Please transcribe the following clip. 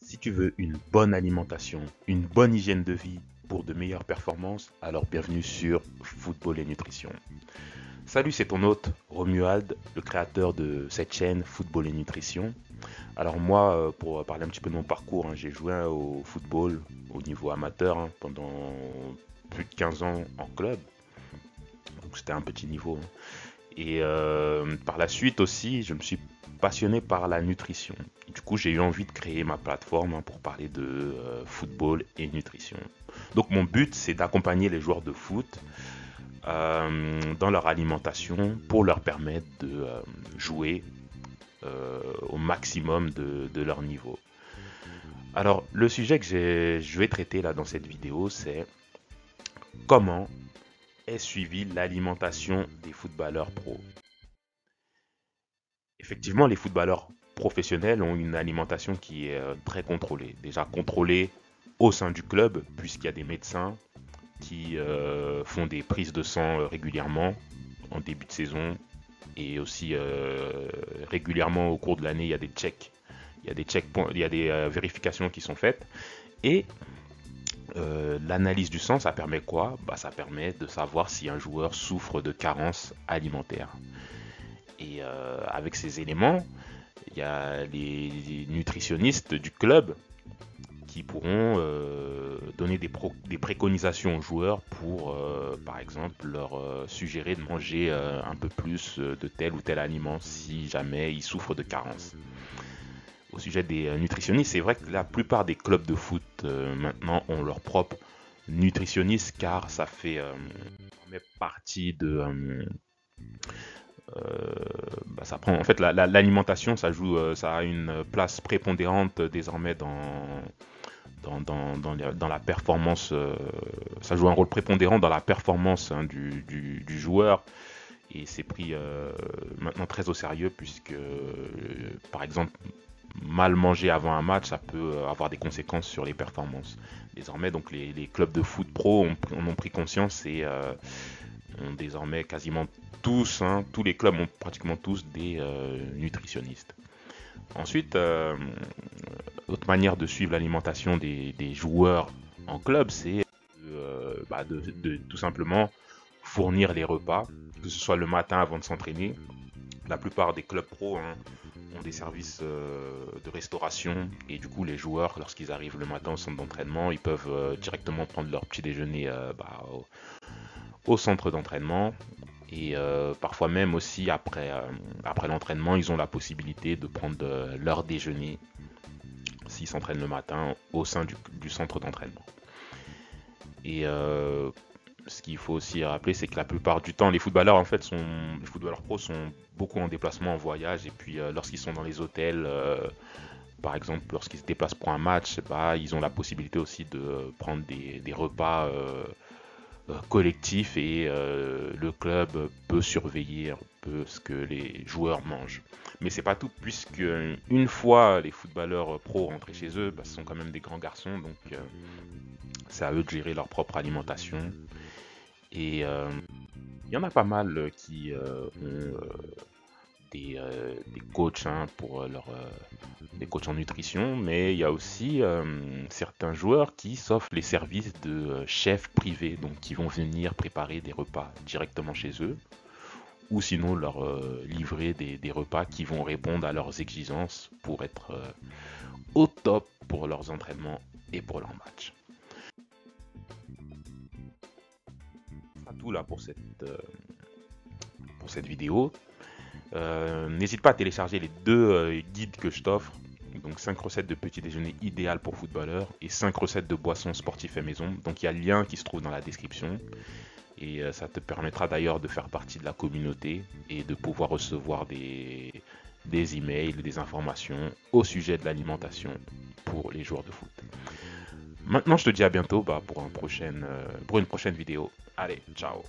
Si tu veux une bonne alimentation, une bonne hygiène de vie pour de meilleures performances, alors bienvenue sur Football et Nutrition. Salut, c'est ton hôte Romuald, le créateur de cette chaîne Football et Nutrition. Alors moi, pour parler un petit peu de mon parcours, j'ai joué au football au niveau amateur pendant plus de 15 ans en club. Donc c'était un petit niveau. Et par la suite aussi, je me suis passionné par la nutrition. Du coup, j'ai eu envie de créer ma plateforme pour parler de football et nutrition. Donc mon but, c'est d'accompagner les joueurs de foot dans leur alimentation pour leur permettre de jouer au maximum de leur niveau. Alors, le sujet que je vais traiter là dans cette vidéo, c'est comment est suivie l'alimentation des footballeurs pros. Effectivement, les footballeurs professionnels ont une alimentation qui est très contrôlée. Déjà contrôlée au sein du club, puisqu'il y a des médecins qui font des prises de sang régulièrement en début de saison et aussi régulièrement au cours de l'année, il y a des checks. Il y a des vérifications qui sont faites. Et l'analyse du sang, ça permet quoi? Ça permet de savoir si un joueur souffre de carences alimentaires. Et avec ces éléments, il y a les nutritionnistes du club qui pourront donner des préconisations aux joueurs pour, par exemple, leur suggérer de manger un peu plus de tel ou tel aliment si jamais ils souffrent de carences. Au sujet des nutritionnistes, c'est vrai que la plupart des clubs de foot maintenant ont leur propre nutritionniste car ça fait partie de... ça prend en fait l'alimentation, ça a une place prépondérante désormais dans la performance. Ça joue un rôle prépondérant dans la performance du joueur et c'est pris maintenant très au sérieux puisque par exemple mal manger avant un match, ça peut avoir des conséquences sur les performances. Désormais, donc les clubs de foot pro en ont pris conscience et ont désormais quasiment tous, tous les clubs ont pratiquement tous des nutritionnistes. Ensuite, autre manière de suivre l'alimentation des joueurs en club, c'est de tout simplement fournir les repas, que ce soit le matin avant de s'entraîner. La plupart des clubs pro ont des services de restauration et du coup les joueurs, lorsqu'ils arrivent le matin au centre d'entraînement, ils peuvent directement prendre leur petit déjeuner au centre d'entraînement et parfois même aussi après l'entraînement, ils ont la possibilité de prendre leur déjeuner s'ils s'entraînent le matin au sein du centre d'entraînement. Et ce qu'il faut aussi rappeler, c'est que la plupart du temps, les footballeurs pros sont beaucoup en déplacement, en voyage, et puis lorsqu'ils sont dans les hôtels, par exemple, lorsqu'ils se déplacent pour un match, ils ont la possibilité aussi de prendre des repas collectifs et le club peut surveiller un peu ce que les joueurs mangent. Mais c'est pas tout, puisque une fois les footballeurs pros rentrés chez eux, ce sont quand même des grands garçons, donc c'est à eux de gérer leur propre alimentation. Et il y en a pas mal qui ont des coachs pour des coachs en nutrition, mais il y a aussi certains joueurs qui s'offrent les services de chefs privés, donc qui vont venir préparer des repas directement chez eux, ou sinon leur livrer des repas qui vont répondre à leurs exigences pour être au top pour leurs entraînements et pour leurs matchs. Tout là pour cette vidéo. N'hésite pas à télécharger les deux guides que je t'offre. Donc 5 recettes de petit déjeuner idéal pour footballeurs et 5 recettes de boissons sportifs fait maison. Donc il y a le lien qui se trouve dans la description. Et ça te permettra d'ailleurs de faire partie de la communauté et de pouvoir recevoir des emails, des informations au sujet de l'alimentation pour les joueurs de foot. Maintenant, je te dis à bientôt pour une prochaine vidéo. Allez, ciao!